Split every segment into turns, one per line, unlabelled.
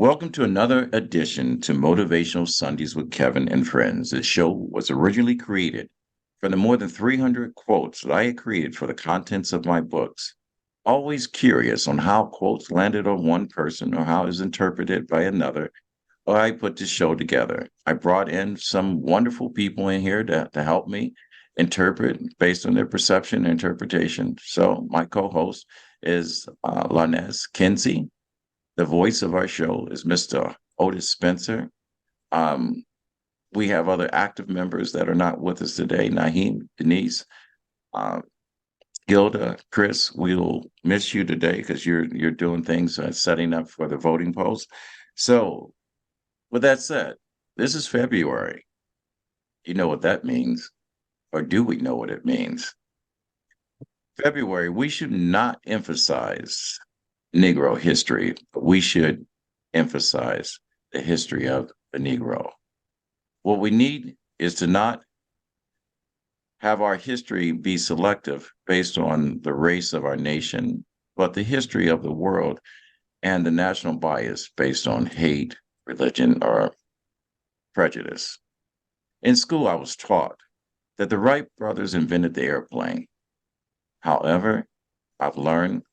Welcome to another edition to Motivational Sundays with Kevin and Friends. This show was originally created from the more than 300 quotes that I had created for the contents of my books. Always curious on how quotes landed on one person or how it is interpreted by another, I put this show together. I brought in some wonderful people in here to help me interpret based on their perception and interpretation. So my co-host is Larnez Kinsey. The voice of our show is Mr. Otis Spencer. Um, we have other active members that are not with us today. Naheem, Denise, uh, Gilda, Chris. We'll miss you today because you're doing things, setting up for the voting polls. So, with that said, this is February. You know what that means, or do we know what it means? February, we should not emphasize Negro history, but we should emphasize the history of the Negro. What we need is to not have our history be selective based on the race of our nation, but the history of the world and the national bias based on hate, religion, or prejudice. In school, I was taught that the Wright brothers invented the airplane. However, I've learned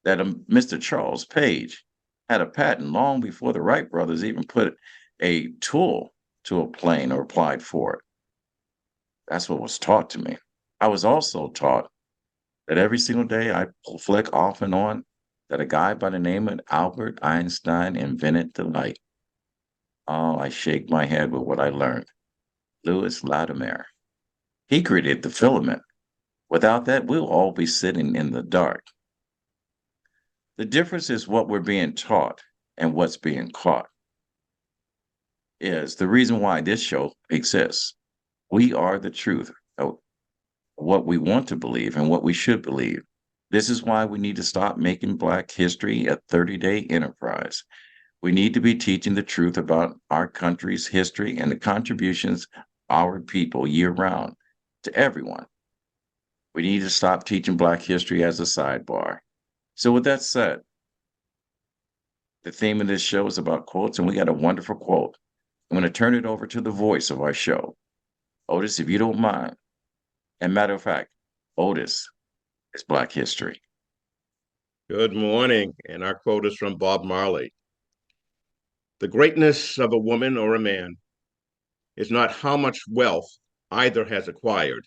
that Mr. Charles Page had a patent long before the Wright brothers even put a tool to a plane or applied for it. That's what was taught to me. I was also taught that every single day I flick off and on that a guy by the name of Albert Einstein invented the light. Oh, I shake my head with what I learned. Louis Latimer. He created the filament. Without that, we'll all be sitting in the dark. The difference is what we're being taught and what's being caught is the reason why this show exists. We are the truth of what we want to believe and what we should believe. This is why we need to stop making Black history a 30-day enterprise. We need to be teaching the truth about our country's history and the contributions our people year round to everyone. We need to stop teaching Black history as a sidebar. So with that said, the theme of this show is about quotes, and we got a wonderful quote. I'm going to turn it over to the voice of our show. Otis, if you don't mind. And matter of fact, Otis is Black history.
Good morning. And our quote is from Bob Marley. The greatness of a woman or a man is not how much wealth either has acquired,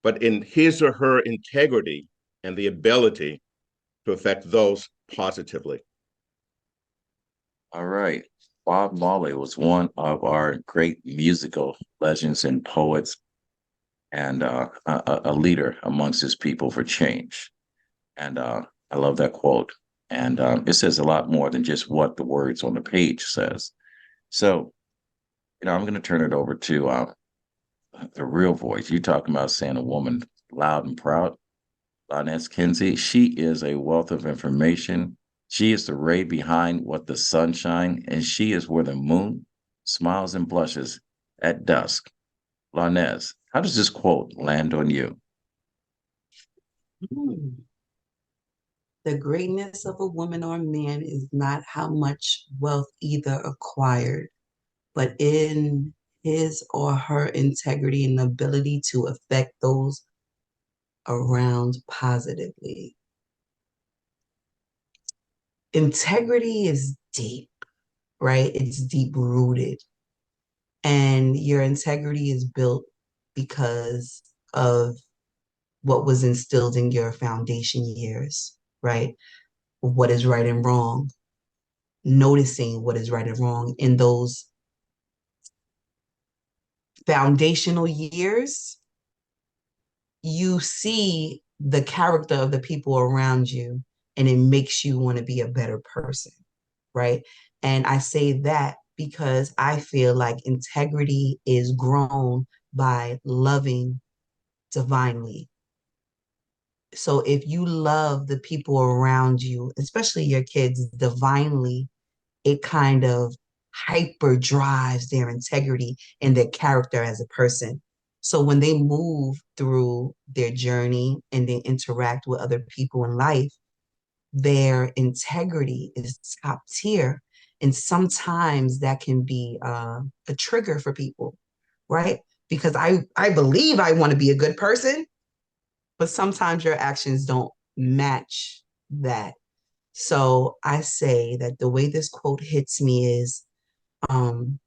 but in his or her integrity and the ability to affect those positively.
All right. Bob Marley was one of our great musical legends and poets and a leader amongst his people for change. And I love that quote. And it says a lot more than just what the words on the page says. So, I'm going to turn it over to the real voice. You talking about saying a woman loud and proud. Lonette Kinsey, she is a wealth of information. She is the ray behind what the sunshine, and she is where the moon smiles and blushes at dusk. Lonez, how does this quote land on you?
Hmm. The greatness of a woman or man is not how much wealth either acquired, but in his or her integrity and ability to affect those around positively. Integrity is deep, right? It's deep rooted. And your integrity is built because of what was instilled in your foundation years, right? What is right and wrong, noticing what is right and wrong in those foundational years. You see the character of the people around you, and it makes you want to be a better person, right? And I say that because I feel like integrity is grown by loving divinely. So if you love the people around you, especially your kids, divinely, it kind of hyper drives their integrity and their character as a person. So when they move through their journey and they interact with other people in life, their integrity is top tier. And sometimes that can be a trigger for people, right? Because I believe I want to be a good person, but sometimes your actions don't match that. So I say that the way this quote hits me is um,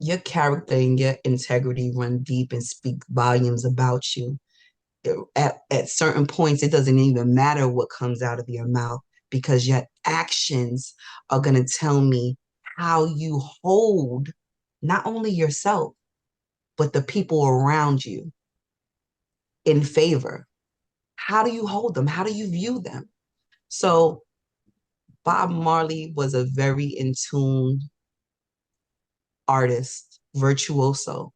your character and your integrity run deep and speak volumes about you. At certain points, it doesn't even matter what comes out of your mouth because your actions are going to tell me how you hold not only yourself, but the people around you in favor. How do you hold them? How do you view them? So Bob Marley was a very in tune artist, virtuoso,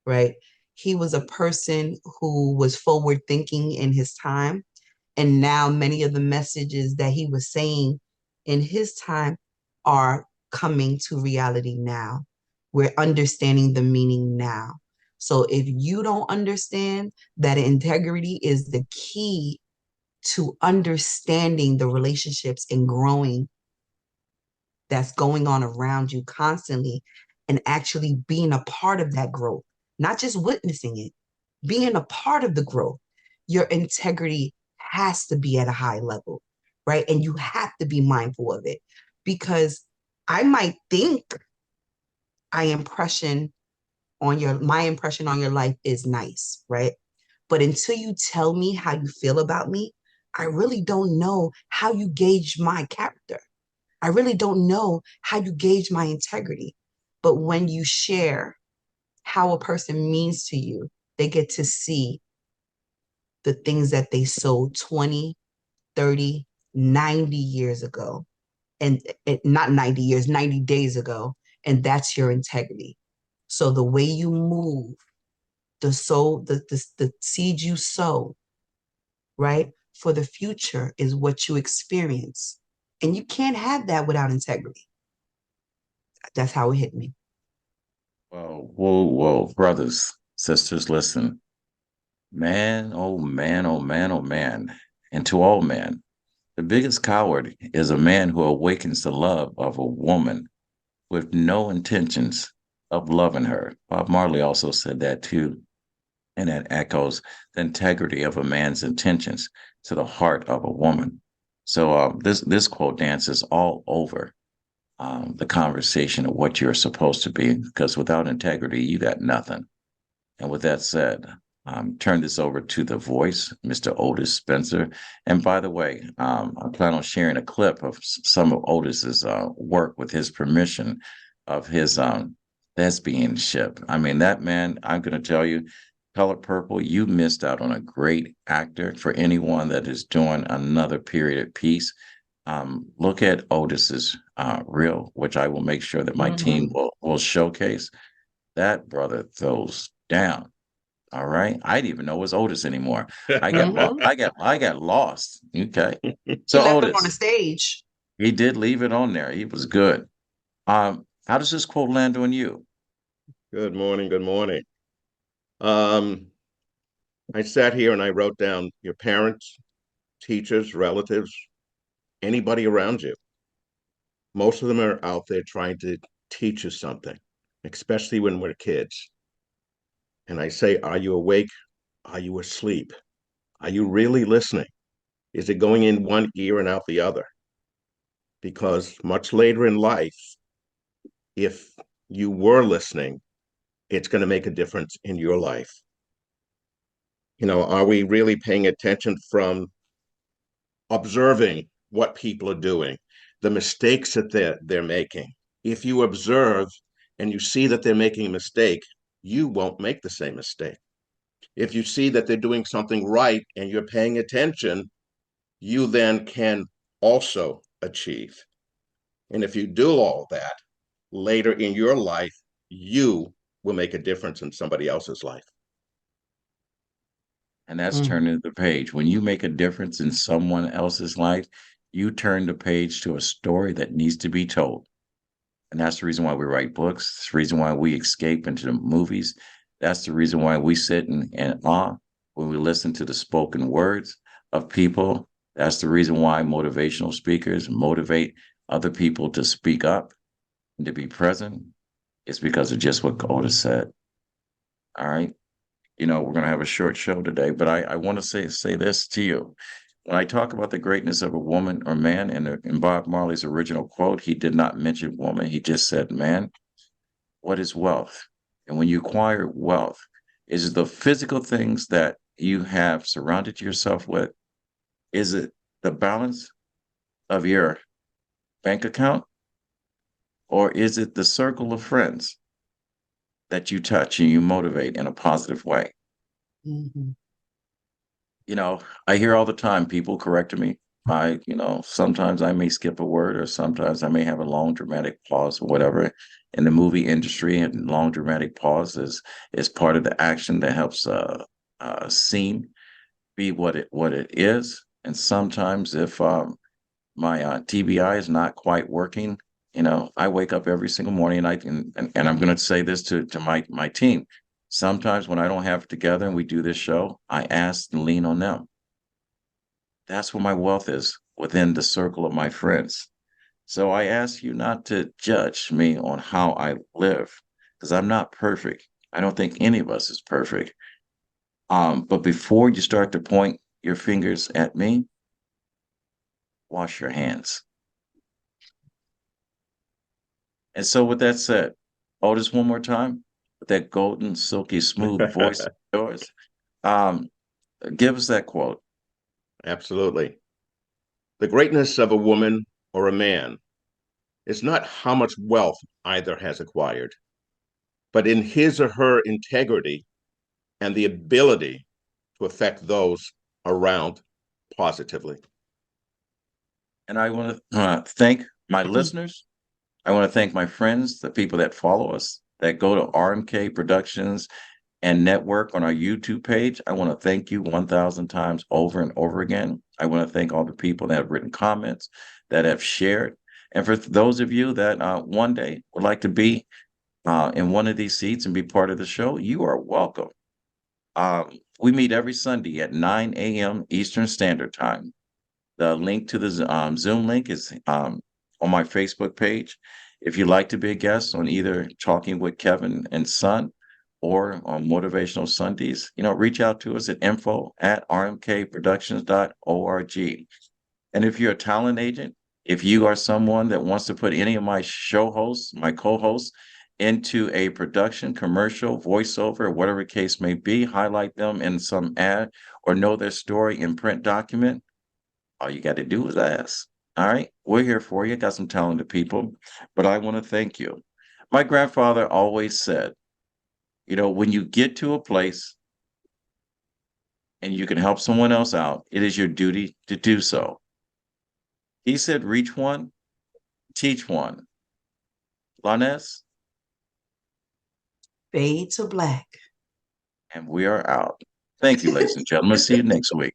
right? He was a person who was forward thinking in his time. And now many of the messages that he was saying in his time are coming to reality now. We're understanding the meaning now. So if you don't understand that integrity is the key to understanding the relationships and growing that's going on around you constantly and actually being a part of that growth, not just witnessing it, being a part of the growth, your integrity has to be at a high level, right? And you have to be mindful of it because I might think I impression my impression on your life is nice, right? But until you tell me how you feel about me, I really don't know how you gauge my character. I really don't know how you gauge my integrity. But when you share how a person means to you, they get to see the things that they sold 20, 30, 90 years ago. And not 90 years, 90 days ago. And that's your integrity. So the way you move, the seed you sow, right, for the future is what you experience. And you can't have that without integrity. That's how it hit me.
Whoa, brothers, sisters, listen. Man, oh man, oh man, oh man. And to all men, the biggest coward is a man who awakens the love of a woman with no intentions of loving her. Bob Marley also said that too. And that echoes the integrity of a man's intentions to the heart of a woman. So this quote dances all over the conversation of what you're supposed to be, because without integrity, you got nothing. And with that said, turn this over to the voice, Mr. Otis Spencer. And by the way, I plan on sharing a clip of some of Otis's work with his permission of his thespianship. I mean, that man, I'm going to tell you, Color Purple, you missed out on a great actor. For anyone that is doing another period piece, look at Otis's reel, which I will make sure that my team will showcase. That brother throws down. All right. I didn't even know it was Otis anymore. I got lost. Okay.
He
So
left it on the
Otis,
stage.
he did leave it on there. He was good. How does this quote land on you?
Good morning. Good morning. Um, I sat here and I wrote down your parents, teachers, relatives, anybody around you. Most of them are out there trying to teach you something, especially when we're kids. And I say, are you awake? Are you asleep? Are you really listening? Is it going in one ear and out the other? Because much later in life, if you were listening, it's going to make a difference in your life. You know, are we really paying attention from observing what people are doing, the mistakes that they're making? If you observe and you see that they're making a mistake, you won't make the same mistake. If you see that they're doing something right and you're paying attention, you then can also achieve. And if you do all that later in your life, you will make a difference in somebody else's life.
And that's
Mm.
turning the page. When you make a difference in someone else's life, you turn the page to a story that needs to be told. And that's the reason why we write books. That's the reason why we escape into the movies. That's the reason why we sit in awe when we listen to the spoken words of people That's the reason why motivational speakers motivate other people to speak up and to be present. It's because of just what Otis said. All right. We're going to have a short show today, but I want to say this to you. When I talk about the greatness of a woman or man, in Bob Marley's original quote, he did not mention woman. He just said, man, what is wealth? And when you acquire wealth, is it the physical things that you have surrounded yourself with? Is it the balance of your bank account? Or is it the circle of friends that you touch and you motivate in a positive way?
Mhm.
I hear all the time people correcting me. Sometimes I may skip a word or sometimes I may have a long dramatic pause or whatever in the movie industry. And long dramatic pause is part of the action that helps scene be what it is. And sometimes if my TBI is not quite working, I wake up every single morning and and I'm going to say this to my team. Sometimes when I don't have it together and we do this show, I ask and lean on them. That's where my wealth is, within the circle of my friends. So I ask you not to judge me on how I live, because I'm not perfect. I don't think any of us is perfect. But before you start to point your fingers at me, wash your hands. And so with that said, Otis, one more time, with that golden, silky, smooth voice of yours, um, give us that quote.
Absolutely. The greatness of a woman or a man is not how much wealth either has acquired, but in his or her integrity and the ability to affect those around positively.
And I want to thank my listeners. I want to thank my friends, the people that follow us, that go to RMK Productions and network on our YouTube page. I want to thank you 1,000 times over and over again. I want to thank all the people that have written comments, that have shared. And for those of you that one day would like to be in one of these seats and be part of the show, you are welcome. We meet every Sunday at 9 a.m. Eastern Standard Time. The link to the Zoom link is on my Facebook page. If you'd like to be a guest on either Talking with Kevin and Son or on Motivational Sundays, reach out to us at info@rmkproductions.org. And if you're a talent agent, if you are someone that wants to put any of my show hosts, my co-hosts, into a production, commercial, voiceover, whatever case may be, highlight them in some ad or know their story in print document, all you got to do is ask. All right. We're here for you. Got some talented people, but I want to thank you. My grandfather always said, when you get to a place and you can help someone else out, it is your duty to do so. He said, reach one, teach one. Lanez,
Fade to black.
and we are out. Thank you, ladies and gentlemen. See you next week.